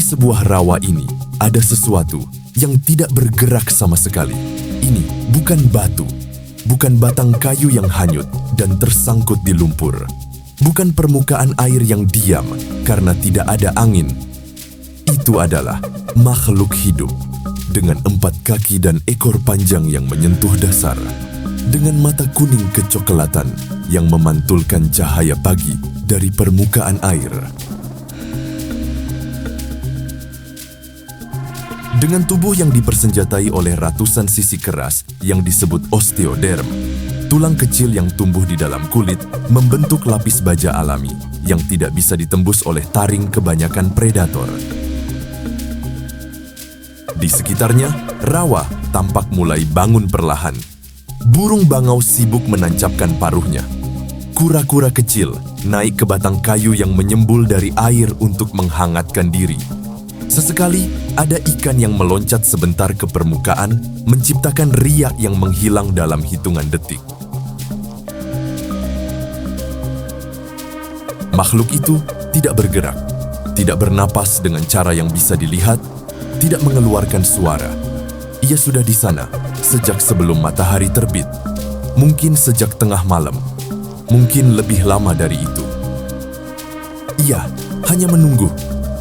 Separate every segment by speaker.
Speaker 1: sebuah rawa ini, ada sesuatu yang tidak bergerak sama sekali. Ini bukan batu, bukan batang kayu yang hanyut dan tersangkut di lumpur. Bukan permukaan air yang diam karena tidak ada angin. Itu adalah makhluk hidup dengan 4 kaki dan ekor panjang yang menyentuh dasar, dengan mata kuning kecoklatan yang memantulkan cahaya pagi dari permukaan air. Dengan tubuh yang dipersenjatai oleh ratusan sisi keras yang disebut osteoderm, tulang kecil yang tumbuh di dalam kulit membentuk lapis baja alami yang tidak bisa ditembus oleh taring kebanyakan predator. Di sekitarnya, rawa tampak mulai bangun perlahan. Burung bangau sibuk menancapkan paruhnya. Kura-kura kecil naik ke batang kayu yang menyembul dari air untuk menghangatkan diri. Sesekali, ada ikan yang meloncat sebentar ke permukaan, menciptakan riak yang menghilang dalam hitungan detik. Makhluk itu tidak bergerak, tidak bernapas dengan cara yang bisa dilihat, tidak mengeluarkan suara. Ia sudah di sana sejak sebelum matahari terbit, mungkin sejak tengah malam, mungkin lebih lama dari itu. Ia hanya menunggu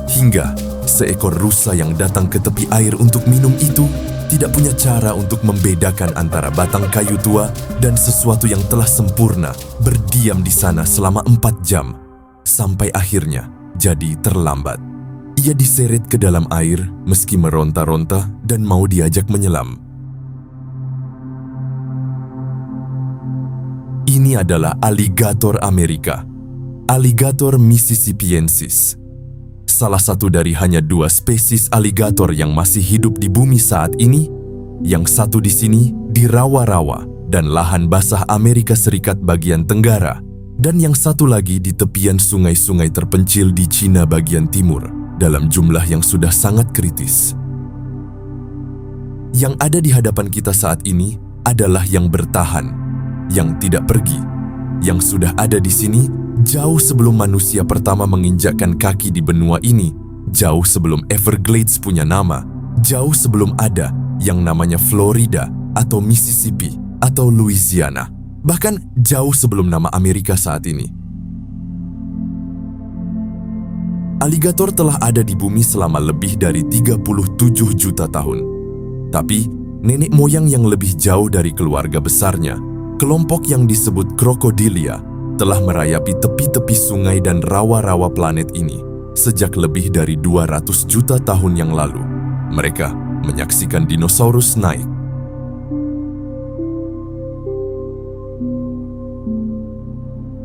Speaker 1: hingga seekor rusa yang datang ke tepi air untuk minum itu tidak punya cara untuk membedakan antara batang kayu tua dan sesuatu yang telah sempurna berdiam di sana selama 4 jam, sampai akhirnya jadi terlambat. Ia diseret ke dalam air meski meronta-ronta dan mau diajak menyelam. Ini adalah aligator Amerika, Alligator mississippiensis. Salah satu dari hanya 2 spesies aligator yang masih hidup di bumi saat ini, yang satu di sini di rawa-rawa dan lahan basah Amerika Serikat bagian tenggara, dan yang satu lagi di tepian sungai-sungai terpencil di Cina bagian timur, dalam jumlah yang sudah sangat kritis. Yang ada di hadapan kita saat ini adalah yang bertahan, yang tidak pergi, yang sudah ada di sini jauh sebelum manusia pertama menginjakkan kaki di benua ini, jauh sebelum Everglades punya nama, jauh sebelum ada yang namanya Florida atau Mississippi atau Louisiana, bahkan jauh sebelum nama Amerika saat ini. Aligator telah ada di bumi selama lebih dari 37 juta tahun. Tapi, nenek moyang yang lebih jauh dari keluarga besarnya, kelompok yang disebut Crocodilia, telah merayapi tepi-tepi sungai dan rawa-rawa planet ini sejak lebih dari 200 juta tahun yang lalu. Mereka menyaksikan dinosaurus naik.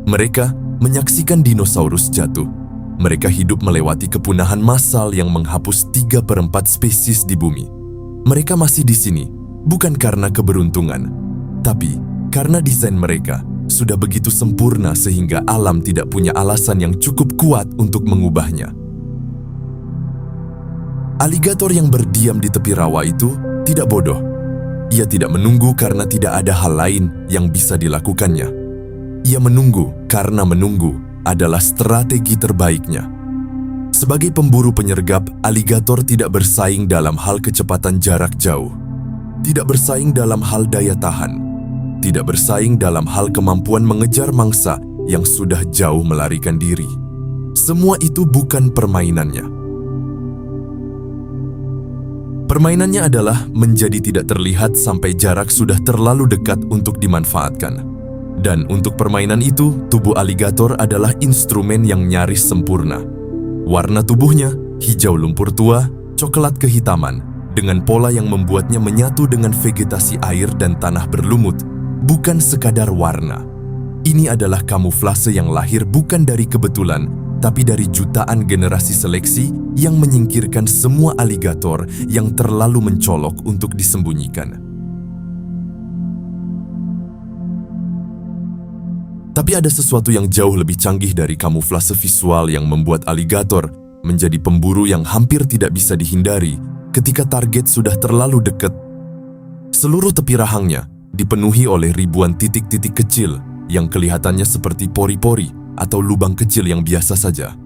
Speaker 1: Mereka menyaksikan dinosaurus jatuh. Mereka hidup melewati kepunahan massal yang menghapus 3/4 spesies di bumi. Mereka masih di sini, bukan karena keberuntungan, tapi karena desain mereka sudah begitu sempurna sehingga alam tidak punya alasan yang cukup kuat untuk mengubahnya. Aligator yang berdiam di tepi rawa itu tidak bodoh. Ia tidak menunggu karena tidak ada hal lain yang bisa dilakukannya. Ia menunggu karena menunggu adalah strategi terbaiknya. Sebagai pemburu penyergap, aligator tidak bersaing dalam hal kecepatan jarak jauh, tidak bersaing dalam hal daya tahan, tidak bersaing dalam hal kemampuan mengejar mangsa yang sudah jauh melarikan diri. Semua itu bukan permainannya. Permainannya adalah menjadi tidak terlihat sampai jarak sudah terlalu dekat untuk dimanfaatkan. Dan untuk permainan itu, tubuh aligator adalah instrumen yang nyaris sempurna. Warna tubuhnya, hijau lumpur tua, coklat kehitaman, dengan pola yang membuatnya menyatu dengan vegetasi air dan tanah berlumut, bukan sekadar warna. Ini adalah kamuflase yang lahir bukan dari kebetulan, tapi dari jutaan generasi seleksi yang menyingkirkan semua aligator yang terlalu mencolok untuk disembunyikan. Tapi ada sesuatu yang jauh lebih canggih dari kamuflase visual yang membuat aligator menjadi pemburu yang hampir tidak bisa dihindari ketika target sudah terlalu dekat. Seluruh tepi rahangnya dipenuhi oleh ribuan titik-titik kecil yang kelihatannya seperti pori-pori atau lubang kecil yang biasa saja.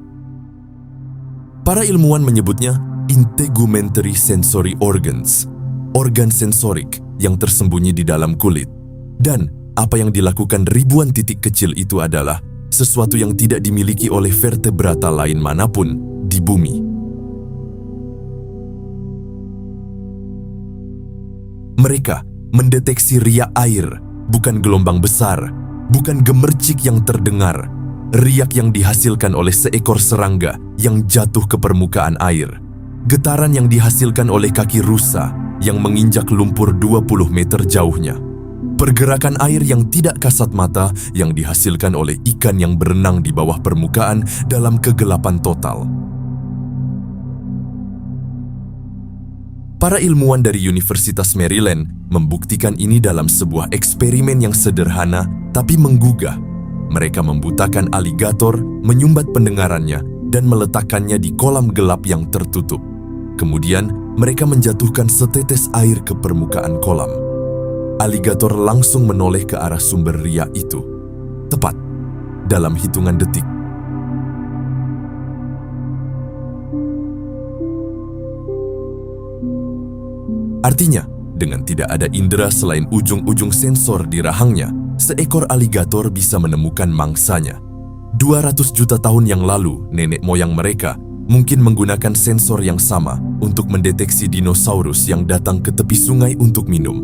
Speaker 1: Para ilmuwan menyebutnya integumentary sensory organs, organ sensorik yang tersembunyi di dalam kulit. Dan apa yang dilakukan ribuan titik kecil itu adalah sesuatu yang tidak dimiliki oleh vertebrata lain manapun di bumi. Mereka mendeteksi riak air, bukan gelombang besar, bukan gemercik yang terdengar, riak yang dihasilkan oleh seekor serangga yang jatuh ke permukaan air, getaran yang dihasilkan oleh kaki rusa yang menginjak lumpur 20 meter jauhnya, pergerakan air yang tidak kasat mata yang dihasilkan oleh ikan yang berenang di bawah permukaan dalam kegelapan total. Para ilmuwan dari Universitas Maryland membuktikan ini dalam sebuah eksperimen yang sederhana tapi menggugah. Mereka membutakan aligator, menyumbat pendengarannya, dan meletakkannya di kolam gelap yang tertutup. Kemudian, mereka menjatuhkan setetes air ke permukaan kolam. Aligator langsung menoleh ke arah sumber riak itu. Tepat dalam hitungan detik. Artinya, dengan tidak ada indera selain ujung-ujung sensor di rahangnya, seekor aligator bisa menemukan mangsanya. 200 juta tahun yang lalu, nenek moyang mereka mungkin menggunakan sensor yang sama untuk mendeteksi dinosaurus yang datang ke tepi sungai untuk minum.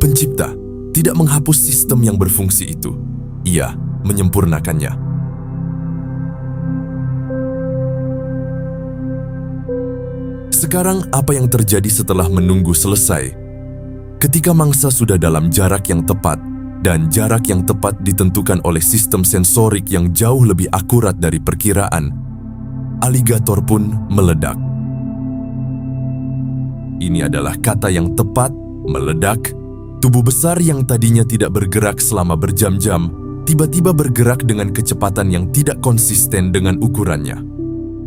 Speaker 1: Pencipta tidak menghapus sistem yang berfungsi itu. Ia menyempurnakannya. Sekarang apa yang terjadi setelah menunggu selesai? Ketika mangsa sudah dalam jarak yang tepat, dan jarak yang tepat ditentukan oleh sistem sensorik yang jauh lebih akurat dari perkiraan, aligator pun meledak. Ini adalah kata yang tepat, meledak. Tubuh besar yang tadinya tidak bergerak selama berjam-jam, tiba-tiba bergerak dengan kecepatan yang tidak konsisten dengan ukurannya.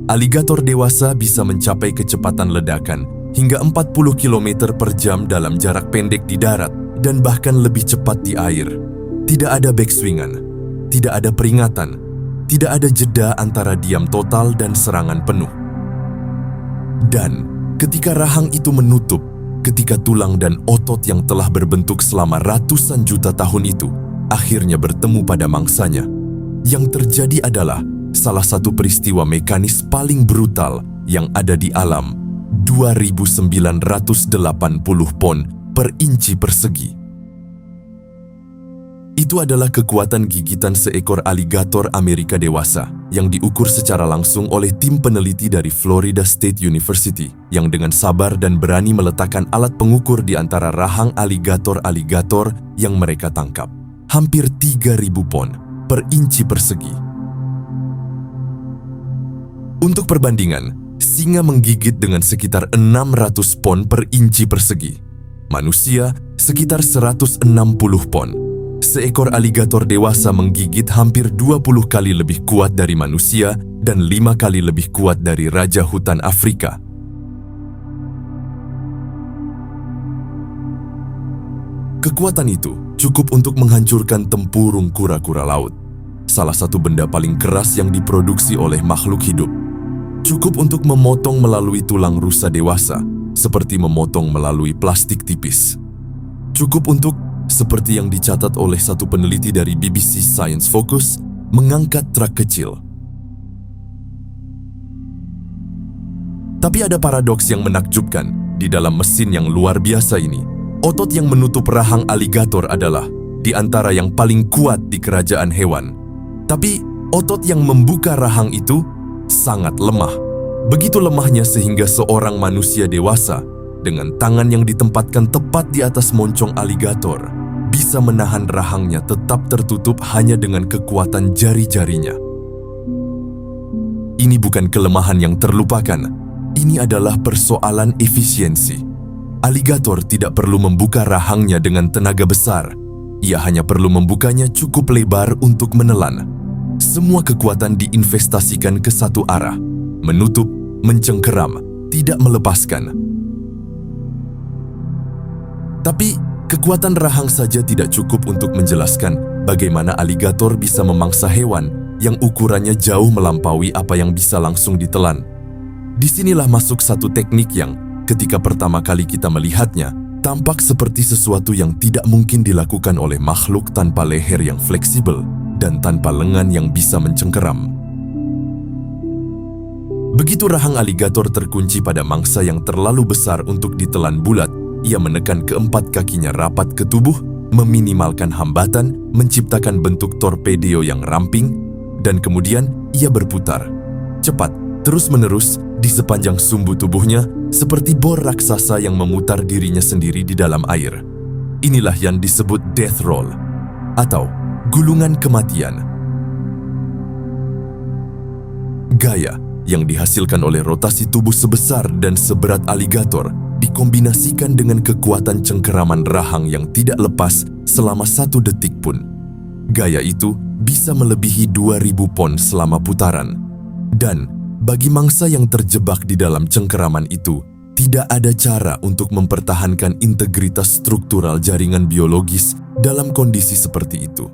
Speaker 1: Aligator dewasa bisa mencapai kecepatan ledakan hingga 40 km per jam dalam jarak pendek di darat dan bahkan lebih cepat di air. Tidak ada backswingan, tidak ada peringatan, tidak ada jeda antara diam total dan serangan penuh. Dan ketika rahang itu menutup, ketika tulang dan otot yang telah berbentuk selama ratusan juta tahun itu akhirnya bertemu pada mangsanya, yang terjadi adalah salah satu peristiwa mekanis paling brutal yang ada di alam. 2.980 pon per inci persegi. Itu adalah kekuatan gigitan seekor aligator Amerika dewasa yang diukur secara langsung oleh tim peneliti dari Florida State University yang dengan sabar dan berani meletakkan alat pengukur di antara rahang aligator-aligator yang mereka tangkap. Hampir 3.000 pon per inci persegi. Untuk perbandingan, singa menggigit dengan sekitar 600 pon per inci persegi. Manusia sekitar 160 pon. Seekor aligator dewasa menggigit hampir 20 kali lebih kuat dari manusia dan 5 kali lebih kuat dari raja hutan Afrika. Kekuatan itu cukup untuk menghancurkan tempurung kura-kura laut, salah satu benda paling keras yang diproduksi oleh makhluk hidup. Cukup untuk memotong melalui tulang rusa dewasa, seperti memotong melalui plastik tipis. Cukup untuk, seperti yang dicatat oleh satu peneliti dari BBC Science Focus, mengangkat truk kecil. Tapi ada paradoks yang menakjubkan di dalam mesin yang luar biasa ini. Otot yang menutup rahang aligator adalah di antara yang paling kuat di kerajaan hewan. Tapi otot yang membuka rahang itu sangat lemah. Begitu lemahnya sehingga seorang manusia dewasa dengan tangan yang ditempatkan tepat di atas moncong aligator bisa menahan rahangnya tetap tertutup hanya dengan kekuatan jari-jarinya. Ini bukan kelemahan yang terlupakan. Ini adalah persoalan efisiensi. Aligator tidak perlu membuka rahangnya dengan tenaga besar. Ia hanya perlu membukanya cukup lebar untuk menelan. Semua kekuatan diinvestasikan ke satu arah, menutup, mencengkeram, tidak melepaskan. Tapi, kekuatan rahang saja tidak cukup untuk menjelaskan bagaimana aligator bisa memangsa hewan yang ukurannya jauh melampaui apa yang bisa langsung ditelan. Disinilah masuk satu teknik yang, ketika pertama kali kita melihatnya, tampak seperti sesuatu yang tidak mungkin dilakukan oleh makhluk tanpa leher yang fleksibel dan tanpa lengan yang bisa mencengkeram. Begitu rahang aligator terkunci pada mangsa yang terlalu besar untuk ditelan bulat, ia menekan keempat kakinya rapat ke tubuh, meminimalkan hambatan, menciptakan bentuk torpedo yang ramping, dan kemudian ia berputar cepat, terus-menerus di sepanjang sumbu tubuhnya, seperti bor raksasa yang memutar dirinya sendiri di dalam air. Inilah yang disebut death roll, atau gulungan kematian. Gaya yang dihasilkan oleh rotasi tubuh sebesar dan seberat aligator dikombinasikan dengan kekuatan cengkeraman rahang yang tidak lepas selama 1 detik pun. Gaya itu bisa melebihi 2000 pon selama putaran. Dan bagi mangsa yang terjebak di dalam cengkeraman itu, tidak ada cara untuk mempertahankan integritas struktural jaringan biologis dalam kondisi seperti itu.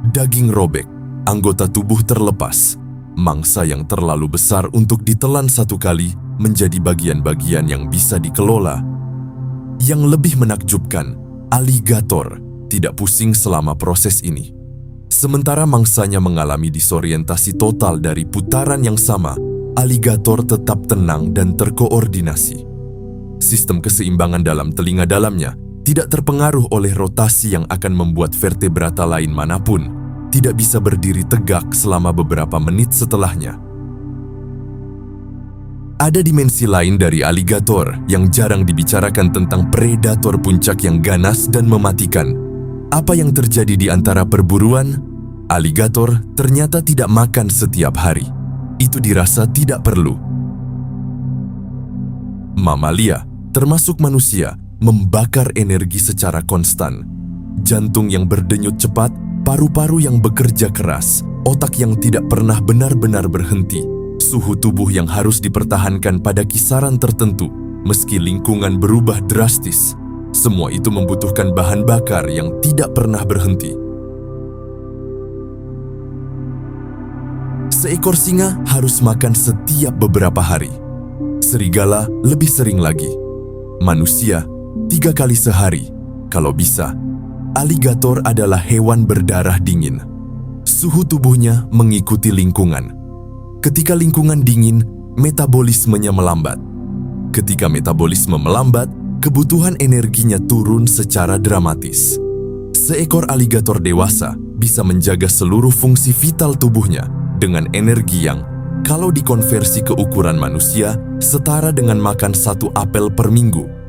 Speaker 1: Daging robek, anggota tubuh terlepas, mangsa yang terlalu besar untuk ditelan satu kali menjadi bagian-bagian yang bisa dikelola. Yang lebih menakjubkan, aligator tidak pusing selama proses ini. Sementara mangsanya mengalami disorientasi total dari putaran yang sama, aligator tetap tenang dan terkoordinasi. Sistem keseimbangan dalam telinga dalamnya tidak terpengaruh oleh rotasi yang akan membuat vertebrata lain manapun tidak bisa berdiri tegak selama beberapa menit setelahnya. Ada dimensi lain dari aligator yang jarang dibicarakan tentang predator puncak yang ganas dan mematikan. Apa yang terjadi di antara perburuan? Aligator ternyata tidak makan setiap hari. Itu dirasa tidak perlu. Mamalia, termasuk manusia, membakar energi secara konstan. Jantung yang berdenyut cepat, paru-paru yang bekerja keras, otak yang tidak pernah benar-benar berhenti, suhu tubuh yang harus dipertahankan pada kisaran tertentu, meski lingkungan berubah drastis. Semua itu membutuhkan bahan bakar yang tidak pernah berhenti. Seekor singa harus makan setiap beberapa hari. Serigala lebih sering lagi. Manusia 3 kali sehari, kalau bisa. Aligator adalah hewan berdarah dingin. Suhu tubuhnya mengikuti lingkungan. Ketika lingkungan dingin, metabolismenya melambat. Ketika metabolisme melambat, kebutuhan energinya turun secara dramatis. Seekor aligator dewasa bisa menjaga seluruh fungsi vital tubuhnya dengan energi yang, kalau dikonversi ke ukuran manusia, setara dengan makan 1 apel per minggu.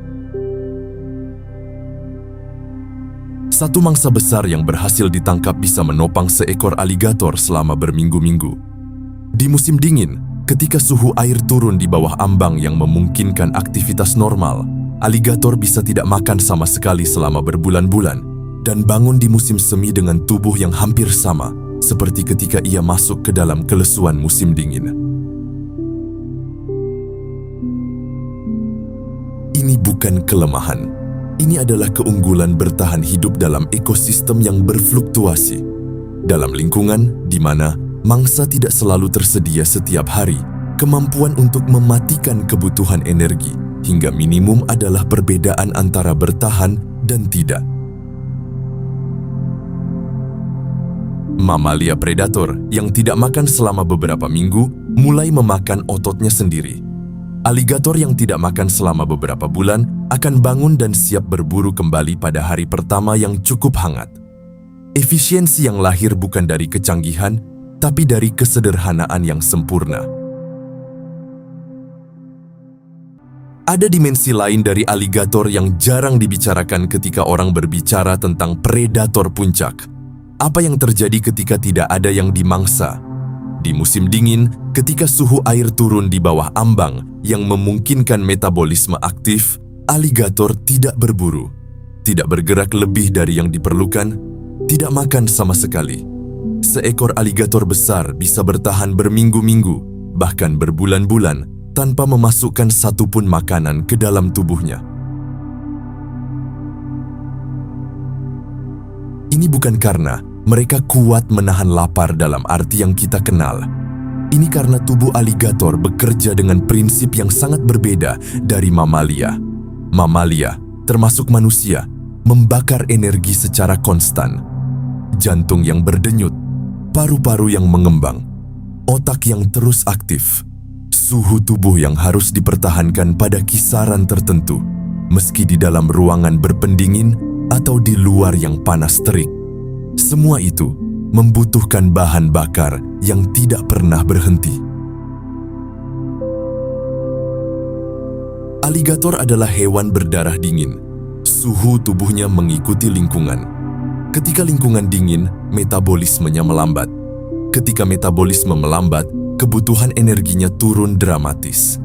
Speaker 1: Satu mangsa besar yang berhasil ditangkap bisa menopang seekor aligator selama berminggu-minggu. Di musim dingin, ketika suhu air turun di bawah ambang yang memungkinkan aktivitas normal, aligator bisa tidak makan sama sekali selama berbulan-bulan dan bangun di musim semi dengan tubuh yang hampir sama seperti ketika ia masuk ke dalam kelesuan musim dingin. Ini bukan kelemahan. Ini adalah keunggulan bertahan hidup dalam ekosistem yang berfluktuasi. Dalam lingkungan di mana mangsa tidak selalu tersedia setiap hari, kemampuan untuk mematikan kebutuhan energi hingga minimum adalah perbedaan antara bertahan dan tidak. Mamalia predator yang tidak makan selama beberapa minggu mulai memakan ototnya sendiri. Aligator yang tidak makan selama beberapa bulan akan bangun dan siap berburu kembali pada hari pertama yang cukup hangat. Efisiensi yang lahir bukan dari kecanggihan, tapi dari kesederhanaan yang sempurna. Ada dimensi lain dari aligator yang jarang dibicarakan ketika orang berbicara tentang predator puncak. Apa yang terjadi ketika tidak ada yang dimangsa? Di musim dingin, ketika suhu air turun di bawah ambang yang memungkinkan metabolisme aktif, aligator tidak berburu, tidak bergerak lebih dari yang diperlukan, tidak makan sama sekali. Seekor aligator besar bisa bertahan berminggu-minggu, bahkan berbulan-bulan, tanpa memasukkan satupun makanan ke dalam tubuhnya. Ini bukan karena mereka kuat menahan lapar dalam arti yang kita kenal. Ini karena tubuh aligator bekerja dengan prinsip yang sangat berbeda dari mamalia. Mamalia, termasuk manusia, membakar energi secara konstan. Jantung yang berdenyut, paru-paru yang mengembang, otak yang terus aktif, suhu tubuh yang harus dipertahankan pada kisaran tertentu, meski di dalam ruangan berpendingin atau di luar yang panas terik. Semua itu membutuhkan bahan bakar yang tidak pernah berhenti. Aligator adalah hewan berdarah dingin. Suhu tubuhnya mengikuti lingkungan. Ketika lingkungan dingin, metabolismenya melambat. Ketika metabolisme melambat, kebutuhan energinya turun dramatis.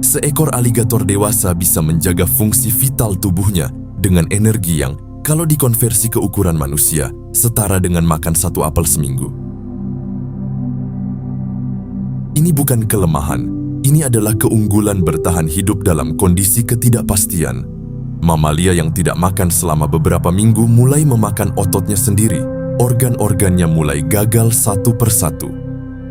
Speaker 1: Seekor aligator dewasa bisa menjaga fungsi vital tubuhnya dengan energi yang, kalau dikonversi ke ukuran manusia, setara dengan makan 1 apel seminggu. Ini bukan kelemahan, ini adalah keunggulan bertahan hidup dalam kondisi ketidakpastian. Mamalia yang tidak makan selama beberapa minggu mulai memakan ototnya sendiri. Organ-organnya mulai gagal satu persatu.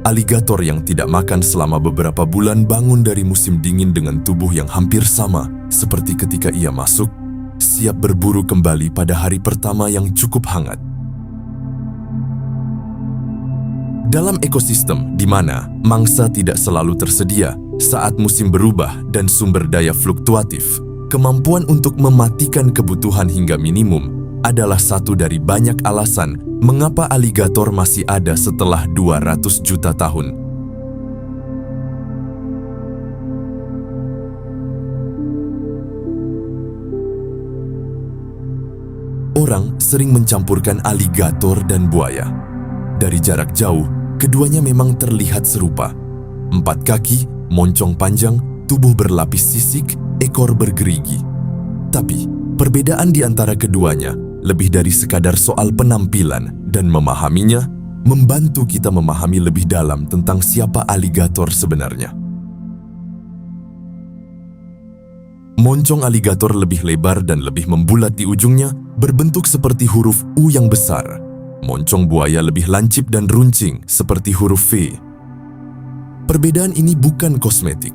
Speaker 1: Aligator yang tidak makan selama beberapa bulan bangun dari musim dingin dengan tubuh yang hampir sama seperti ketika ia masuk, siap berburu kembali pada hari pertama yang cukup hangat. Dalam ekosistem di mana mangsa tidak selalu tersedia saat musim berubah dan sumber daya fluktuatif, kemampuan untuk mematikan kebutuhan hingga minimum adalah satu dari banyak alasan mengapa aligator masih ada setelah 200 juta tahun. Orang sering mencampurkan aligator dan buaya. Dari jarak jauh, keduanya memang terlihat serupa. 4 kaki, moncong panjang, tubuh berlapis sisik, ekor bergerigi. Tapi, perbedaan di antara keduanya lebih dari sekadar soal penampilan, dan memahaminya membantu kita memahami lebih dalam tentang siapa aligator sebenarnya. Moncong aligator lebih lebar dan lebih membulat di ujungnya, berbentuk seperti huruf U yang besar. Moncong buaya lebih lancip dan runcing seperti huruf V. Perbedaan ini bukan kosmetik.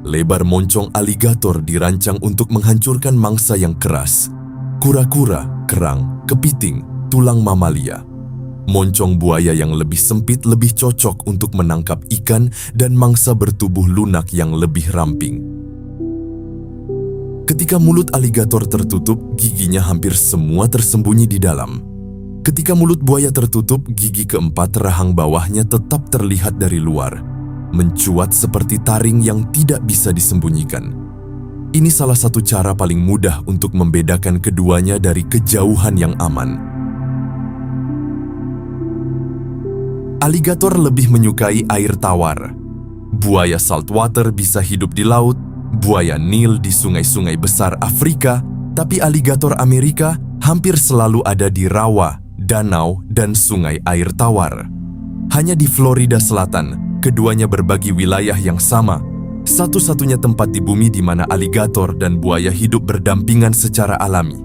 Speaker 1: Lebar moncong aligator dirancang untuk menghancurkan mangsa yang keras. Kura-kura, kerang, kepiting, tulang mamalia. Moncong buaya yang lebih sempit lebih cocok untuk menangkap ikan dan mangsa bertubuh lunak yang lebih ramping. Ketika mulut aligator tertutup, giginya hampir semua tersembunyi di dalam. Ketika mulut buaya tertutup, gigi keempat rahang bawahnya tetap terlihat dari luar, mencuat seperti taring yang tidak bisa disembunyikan. Ini salah satu cara paling mudah untuk membedakan keduanya dari kejauhan yang aman. Aligator lebih menyukai air tawar. Buaya saltwater bisa hidup di laut, buaya Nil di sungai-sungai besar Afrika, tapi aligator Amerika hampir selalu ada di rawa, danau, dan sungai air tawar. Hanya di Florida Selatan, keduanya berbagi wilayah yang sama, satu-satunya tempat di bumi di mana aligator dan buaya hidup berdampingan secara alami.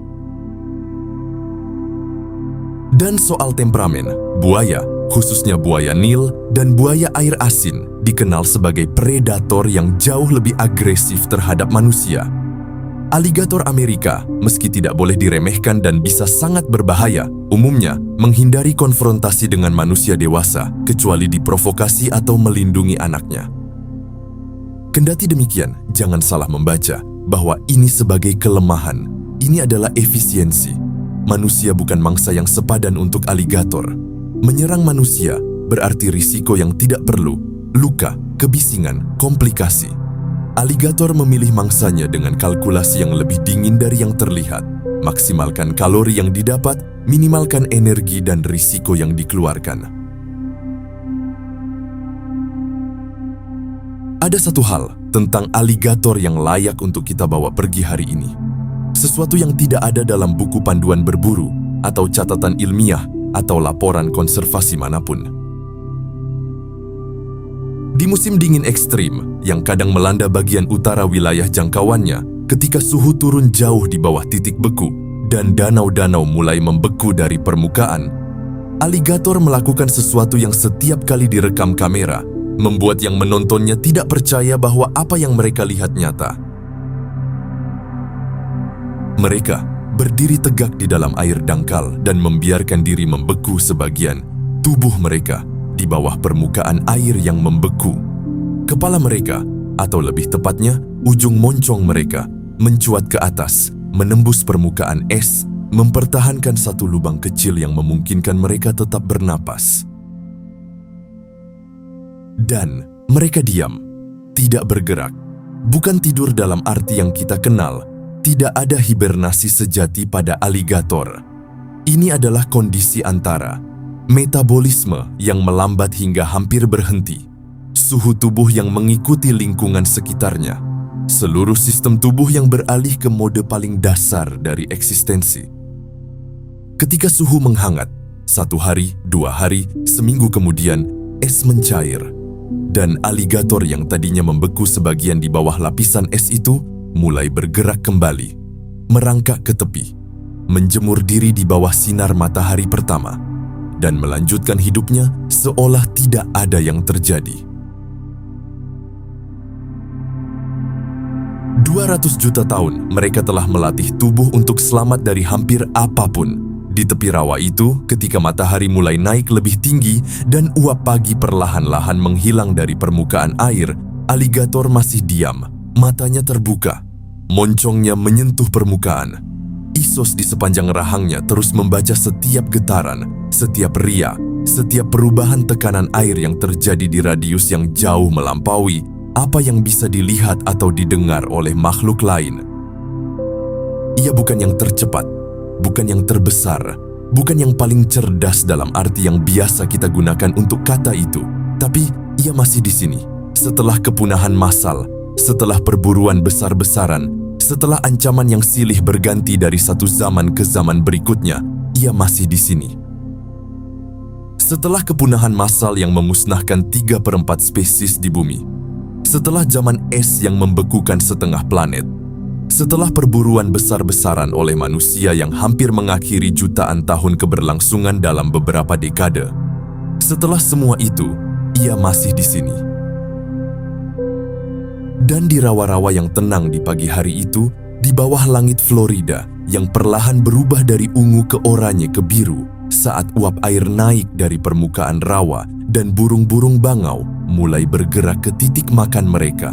Speaker 1: Dan soal temperamen, buaya, khususnya buaya Nil dan buaya air asin, dikenal sebagai predator yang jauh lebih agresif terhadap manusia. Aligator Amerika, meski tidak boleh diremehkan dan bisa sangat berbahaya, umumnya menghindari konfrontasi dengan manusia dewasa, kecuali diprovokasi atau melindungi anaknya. Kendati demikian, jangan salah membaca bahwa ini sebagai kelemahan. Ini adalah efisiensi. Manusia bukan mangsa yang sepadan untuk aligator. Menyerang manusia berarti risiko yang tidak perlu, luka, kebisingan, komplikasi. Aligator memilih mangsanya dengan kalkulasi yang lebih dingin dari yang terlihat. Maksimalkan kalori yang didapat, minimalkan energi dan risiko yang dikeluarkan. Ada satu hal tentang aligator yang layak untuk kita bawa pergi hari ini. Sesuatu yang tidak ada dalam buku panduan berburu, atau catatan ilmiah, atau laporan konservasi manapun. Di musim dingin ekstrim, yang kadang melanda bagian utara wilayah jangkauannya, ketika suhu turun jauh di bawah titik beku, dan danau-danau mulai membeku dari permukaan, aligator melakukan sesuatu yang setiap kali direkam kamera, membuat yang menontonnya tidak percaya bahwa apa yang mereka lihat nyata. Mereka berdiri tegak di dalam air dangkal dan membiarkan diri membeku sebagian tubuh mereka di bawah permukaan air yang membeku. Kepala mereka, atau lebih tepatnya ujung moncong mereka, mencuat ke atas, menembus permukaan es, mempertahankan satu lubang kecil yang memungkinkan mereka tetap bernapas. Dan mereka diam, tidak bergerak. Bukan tidur dalam arti yang kita kenal. Tidak ada hibernasi sejati pada aligator. Ini adalah kondisi antara metabolisme yang melambat hingga hampir berhenti, suhu tubuh yang mengikuti lingkungan sekitarnya, seluruh sistem tubuh yang beralih ke mode paling dasar dari eksistensi. Ketika suhu menghangat, 1 hari, 2 hari, seminggu kemudian, es mencair. Dan aligator yang tadinya membeku sebagian di bawah lapisan es itu mulai bergerak kembali, merangkak ke tepi, menjemur diri di bawah sinar matahari pertama, dan melanjutkan hidupnya seolah tidak ada yang terjadi. 200 juta tahun mereka telah melatih tubuh untuk selamat dari hampir apapun. Di tepi rawa itu, ketika matahari mulai naik lebih tinggi dan uap pagi perlahan-lahan menghilang dari permukaan air, aligator masih diam, matanya terbuka, moncongnya menyentuh permukaan. Isos di sepanjang rahangnya terus membaca setiap getaran, setiap ria, setiap perubahan tekanan air yang terjadi di radius yang jauh melampaui apa yang bisa dilihat atau didengar oleh makhluk lain. Ia bukan yang tercepat, bukan yang terbesar, bukan yang paling cerdas dalam arti yang biasa kita gunakan untuk kata itu, tapi ia masih di sini. Setelah kepunahan massal, setelah perburuan besar-besaran, setelah ancaman yang silih berganti dari satu zaman ke zaman berikutnya, ia masih di sini. Setelah kepunahan massal yang memusnahkan 3/4 spesies di bumi, setelah zaman es yang membekukan setengah planet, setelah perburuan besar-besaran oleh manusia yang hampir mengakhiri jutaan tahun keberlangsungan dalam beberapa dekade, setelah semua itu, ia masih di sini. Dan di rawa-rawa yang tenang di pagi hari itu, di bawah langit Florida yang perlahan berubah dari ungu ke oranye ke biru saat uap air naik dari permukaan rawa dan burung-burung bangau mulai bergerak ke titik makan mereka.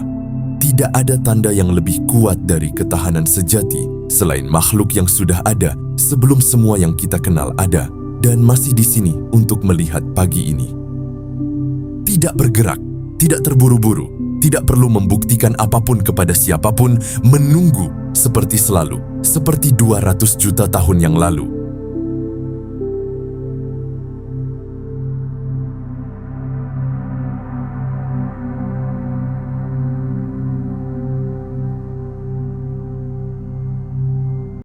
Speaker 1: Tidak ada tanda yang lebih kuat dari ketahanan sejati selain makhluk yang sudah ada sebelum semua yang kita kenal ada dan masih di sini untuk melihat pagi ini. Tidak bergerak, tidak terburu-buru, tidak perlu membuktikan apapun kepada siapapun, menunggu seperti selalu, seperti 200 juta tahun yang lalu.